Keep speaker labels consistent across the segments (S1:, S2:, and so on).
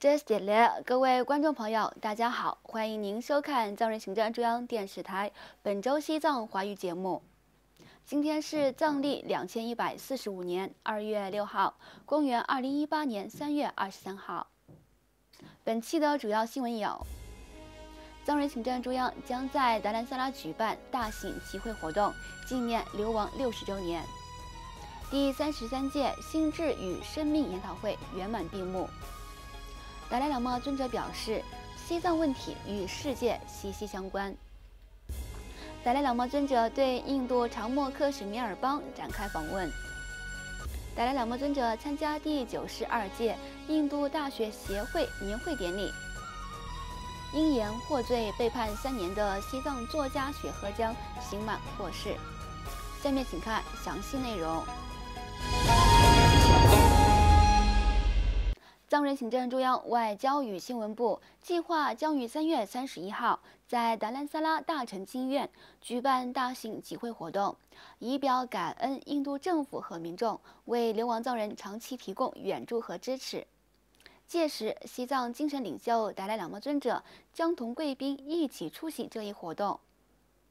S1: 这是点嘞，各位观众朋友，大家好，欢迎您收看藏人行政中央电视台本周西藏华语节目。今天是藏历2145年2月6号，公元2018年3月23号。本期的主要新闻有：藏人行政中央将在达兰萨拉举办大型集会活动，纪念流亡60周年。第33届心智与生命研讨会圆满闭幕。达赖喇嘛尊者表示，西藏问题与世界息息相关。达赖喇嘛尊者对印度长莫克什米尔邦展开访问。达赖喇嘛尊者参加第92届印度大学协会年会典礼。因言获罪被判3年的西藏作家雪合江刑满获释。下面请看详细内容。藏人行政中央外交与新闻部计划将于3月31号在达兰萨拉大臣经院举办大型集会活动，以表感恩印度政府和民众为流亡藏人长期提供援助和支持。届时，西藏精神领袖达赖喇嘛尊者将同贵宾一起出席这一活动。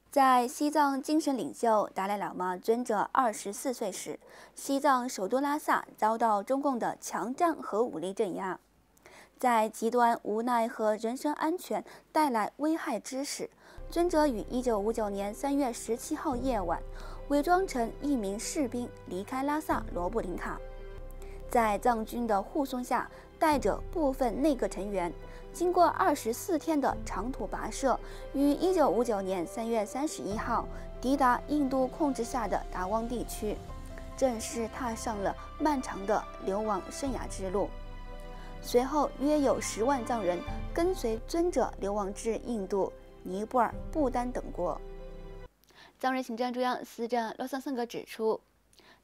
S1: 在西藏精神领袖达赖喇嘛尊者24岁时，西藏首都拉萨遭到中共的强占和武力镇压。在极端无奈和人身安全带来危害之时，尊者于1959年3月17号夜晚，伪装成一名士兵离开拉萨罗布林卡，在藏军的护送下，带着部分内阁成员，经过24天的长途跋涉，于1959年3月31号抵达印度控制下的达旺地区，正式踏上了漫长的流亡生涯之路。随后，约有10万藏人跟随尊者流亡至印度、尼泊尔、不丹等国。藏人行政中央司政洛桑桑格指出，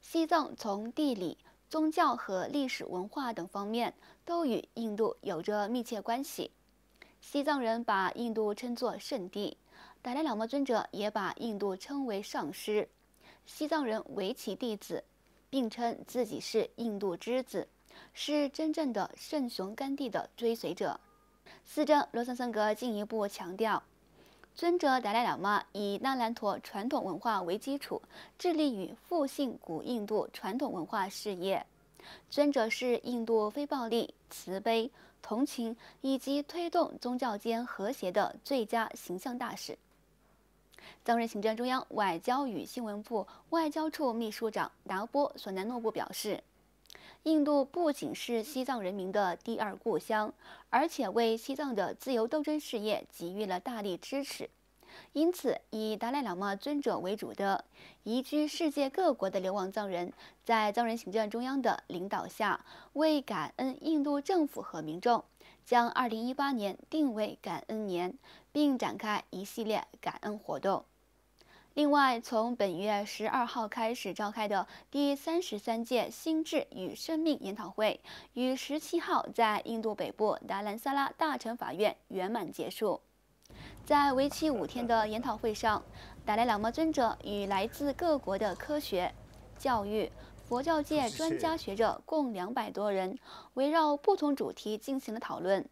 S1: 西藏从地理、宗教和历史文化等方面都与印度有着密切关系。西藏人把印度称作圣地，达赖喇嘛尊者也把印度称为上师。西藏人为其弟子，并称自己是印度之子，是真正的圣雄甘地的追随者。司政罗桑桑格进一步强调，尊者达赖喇嘛以那兰陀传统文化为基础，致力于复兴古印度传统文化事业。尊者是印度非暴力、慈悲、同情以及推动宗教间和谐的最佳形象大使。藏人行政中央外交与新闻部外交处秘书长达波索南诺布表示，印度不仅是西藏人民的第二故乡，而且为西藏的自由斗争事业给予了大力支持。因此，以达赖喇嘛尊者为主的移居世界各国的流亡藏人，在藏人行政中央的领导下，为感恩印度政府和民众，将2018年定为感恩年，并展开一系列感恩活动。另外，从本月12号开始召开的第33届心智与生命研讨会，于17号在印度北部达兰萨拉大臣法院圆满结束。在为期5天的研讨会上，达赖喇嘛尊者与来自各国的科学、教育、佛教界专家学者共200多人，围绕不同主题进行了讨论。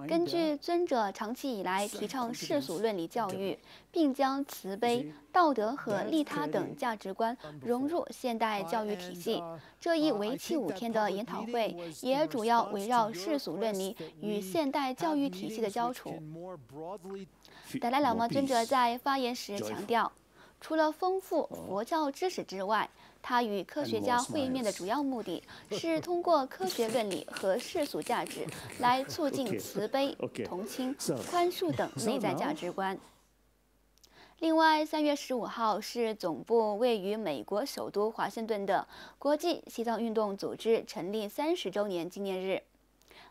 S1: 根据尊者长期以来提倡世俗伦理教育，并将慈悲、道德和利他等价值观融入现代教育体系，这一为期5天的研讨会也主要围绕世俗伦理与现代教育体系的交处。达赖喇嘛尊者在发言时强调，除了丰富佛教知识之外，他与科学家会面的主要目的是通过科学伦理和世俗价值来促进慈悲、同情、宽恕等内在价值观。另外，3月15号是总部位于美国首都华盛顿的国际西藏运动组织成立30周年纪念日。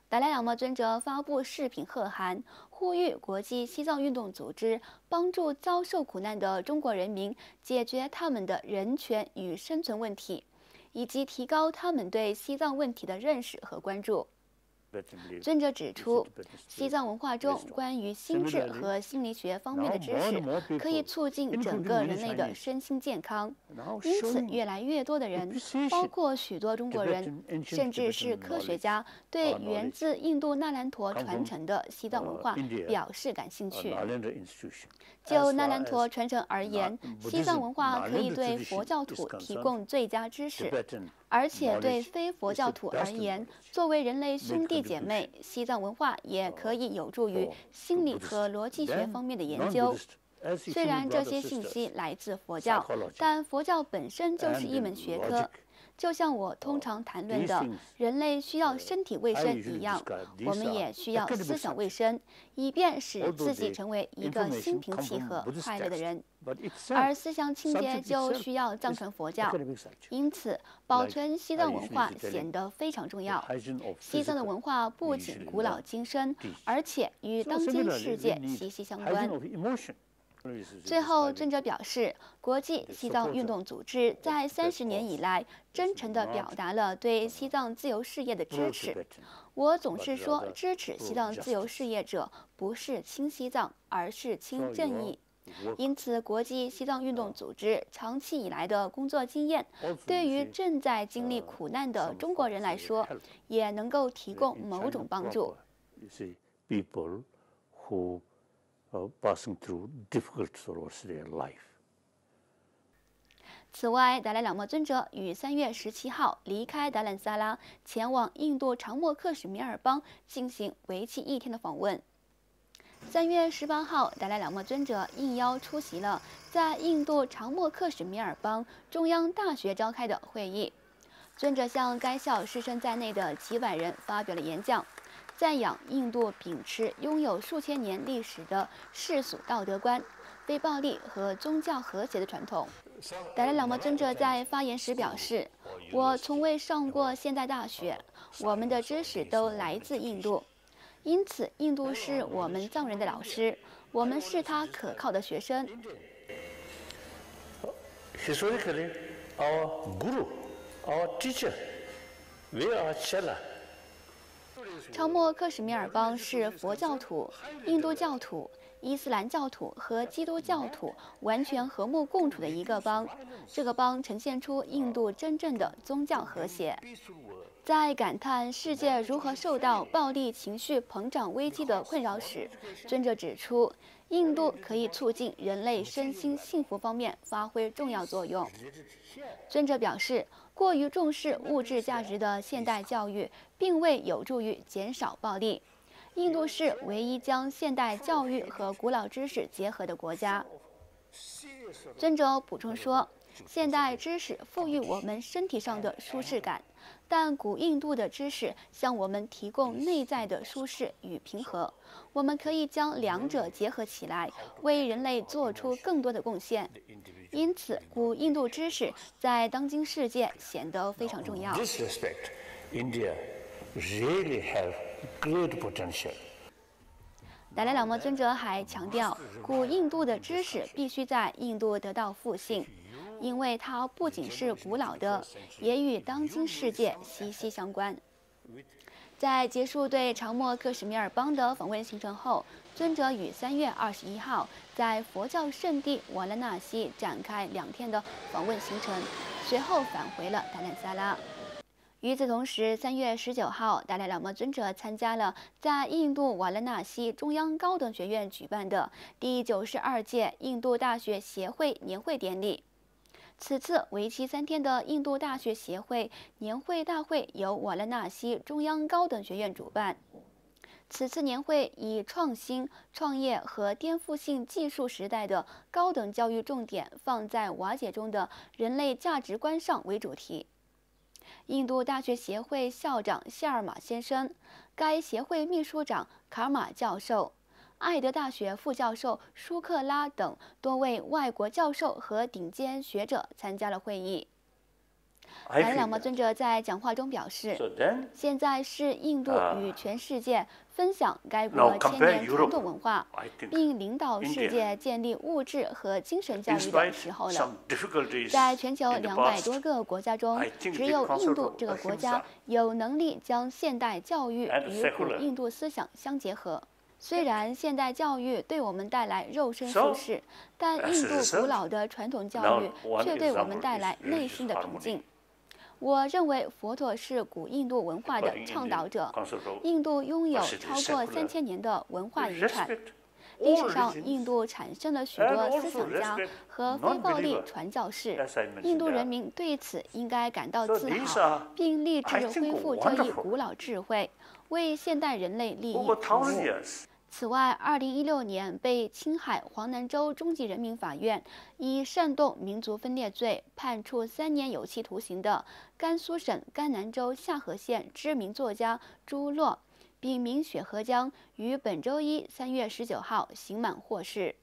S1: 达赖喇嘛尊者发布视频贺函，呼吁国际西藏运动组织帮助遭受苦难的中国人民解决他们的人权与生存问题，以及提高他们对西藏问题的认识和关注。尊者指出，西藏文化中关于心智和心理学方面的知识，可以促进整个人类的身心健康。因此，越来越多的人，包括许多中国人，甚至是科学家，对源自印度那兰陀传承的西藏文化表示感兴趣。就那兰陀传承而言，西藏文化可以对佛教徒提供最佳知识。而且对非佛教徒而言，作为人类兄弟姐妹，西藏文化也可以有助于心理和逻辑学方面的研究。虽然这些信息来自佛教，但佛教本身就是一门学科。就像我通常谈论的，人类需要身体卫生一样，我们也需要思想卫生，以便使自己成为一个心平气和、快乐的人。而思想清洁就需要藏传佛教，因此保存西藏文化显得非常重要。西藏的文化不仅古老精深，而且与当今世界息息相关。最后，尊者表示，国际西藏运动组织在30年以来，真诚地表达了对西藏自由事业的支持。我总是说，支持西藏自由事业者不是亲西藏，而是亲正义。因此，国际西藏运动组织长期以来的工作经验，对于正在经历苦难的中国人来说，也能够提供某种帮助。
S2: passing through difficult sorrows in their life.
S1: 此外，达赖喇嘛尊者于3月17号离开达兰萨拉，前往印度长莫克什米尔邦进行为期1天的访问。3月18号，达赖喇嘛尊者应邀出席了在印度长莫克什米尔邦中央大学召开的会议。尊者向该校师生在内的几百人发表了演讲，赞扬印度秉持拥有数千年历史的世俗道德观、非暴力和宗教和谐的传统。达赖喇嘛尊者在发言时表示：“我从未上过现代大学，我们的知识都来自印度，因此印度是我们藏人的老师，我们是他可靠的学生。”
S2: Historically, our guru, our teacher, we are Chela.
S1: 长莫克什米尔邦是佛教徒、印度教徒、伊斯兰教徒和基督教徒完全和睦共处的一个邦。这个邦呈现出印度真正的宗教和谐。在感叹世界如何受到暴力情绪膨胀危机的困扰时，尊者指出，印度可以促进人类身心幸福方面发挥重要作用。尊者表示，过于重视物质价值的现代教育并未有助于减少暴力。印度是唯一将现代教育和古老知识结合的国家。尊者补充说，现代知识赋予我们身体上的舒适感，但古印度的知识向我们提供内在的舒适与平和。我们可以将两者结合起来，为人类做出更多的贡献。因此，古印度知识在当今世界显得非常重要。
S2: India really have great potential.
S1: 达赖喇嘛尊者还强调，古印度的知识必须在印度得到复兴，因为它不仅是古老的，也与当今世界息息相关。在结束对长莫克什米尔邦的访问行程后，尊者于3月21号在佛教圣地瓦拉纳西展开2天的访问行程，随后返回了达兰萨拉。与此同时，3月19号，达赖喇嘛尊者参加了在印度瓦拉纳西中央高等学院举办的第92届印度大学协会年会典礼。此次为期3天的印度大学协会年会大会由瓦拉纳西中央高等学院主办。此次年会以创新、创业和颠覆性技术时代的高等教育重点放在瓦解中的人类价值观上为主题。印度大学协会校长谢尔玛先生、该协会秘书长卡尔玛教授、爱德大学副教授舒克拉等多位外国教授和顶尖学者参加了会议。
S2: I
S1: 达赖
S2: feel
S1: 喇嘛
S2: that.
S1: 尊者在讲话中表示，
S2: So then,
S1: 现在是印度与全世界分享该
S2: now
S1: 国
S2: compare
S1: 千年传
S2: Europe.
S1: 统文化，
S2: I think
S1: 并领导世
S2: India,
S1: 界建立物质和精神教
S2: in
S1: 育的
S2: spite
S1: 时候了。
S2: some difficulties
S1: 在全球
S2: in the
S1: 200多
S2: past,
S1: 个国家中
S2: I，think
S1: 只
S2: the
S1: 有
S2: concept
S1: 印度
S2: of
S1: 这个国
S2: ahimsa
S1: 家有能力将现代教育
S2: and
S1: 与古
S2: secular
S1: 印度思想相结合。虽然现代教育对我们带来肉身
S2: So，
S1: 舒适，但
S2: as a
S1: 印度
S2: result，
S1: 古老的传统教
S2: now
S1: 育
S2: one
S1: 却对我
S2: example
S1: 们带
S2: is
S1: 来内
S2: religious
S1: 心的平
S2: harmony.
S1: 静。我认为佛陀是古印度文化的
S2: According
S1: 倡
S2: in
S1: 导
S2: the
S1: 者。
S2: concept of
S1: 印度拥有
S2: versus the
S1: 超过
S2: secular,
S1: 3000年的文化
S2: we
S1: 遗产。
S2: respect
S1: 历
S2: all
S1: 史上，
S2: religions
S1: 印度产生了许
S2: and
S1: 多
S2: also
S1: 思想家
S2: respect
S1: 和非暴力
S2: non-believer,
S1: 传教士。
S2: as I mentioned
S1: 印度
S2: there.
S1: 人民对此应该感到
S2: So
S1: 自
S2: these
S1: 豪，
S2: are,
S1: 并立志
S2: I think,
S1: 恢复这一
S2: wonderful.
S1: 古老智慧，为现代人类利益
S2: over
S1: 服务。
S2: 1,000 years.
S1: 此外，2016年被青海黄南州中级人民法院以煽动民族分裂罪判处3年有期徒刑的甘肃省甘南州夏河县知名作家朱洛，笔名雪河江，于本周一3月19号刑满获释。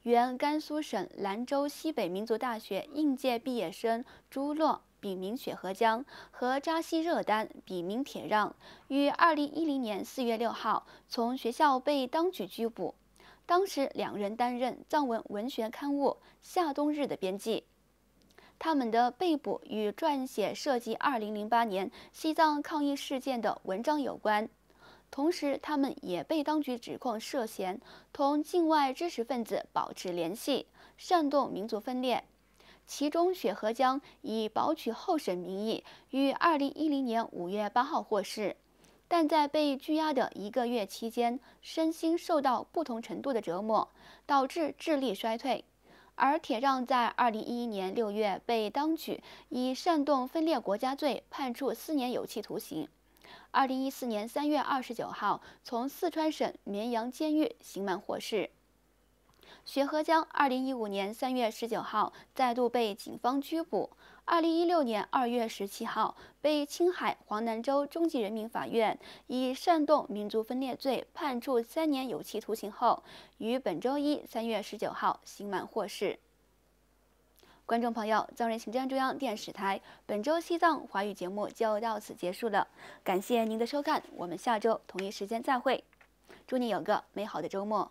S1: 原甘肃省兰州西北民族大学应届毕业生朱洛，笔名雪河江，和扎西热丹，笔名铁让，于2010年4月6号从学校被当局拘捕。当时两人担任藏文文学刊物《夏冬日》的编辑。他们的被捕与撰写涉及2008年西藏抗议事件的文章有关。同时，他们也被当局指控涉嫌同境外知识分子保持联系，煽动民族分裂。其中，雪河江以保取候审名义于2010年5月8号获释，但在被拘押的1个月期间，身心受到不同程度的折磨，导致智力衰退。而铁让在2011年6月被当局以煽动分裂国家罪判处4年有期徒刑。2014年3月29号从四川省绵阳监狱刑满获释。雪河江2015年3月19号再度被警方拘捕，2016年2月17号被青海黄南州中级人民法院以煽动民族分裂罪判处3年有期徒刑后，于本周一3月19号刑满获释。观众朋友，藏人行政中央电视台本周西藏华语节目就到此结束了，感谢您的收看，我们下周同一时间再会，祝你有个美好的周末。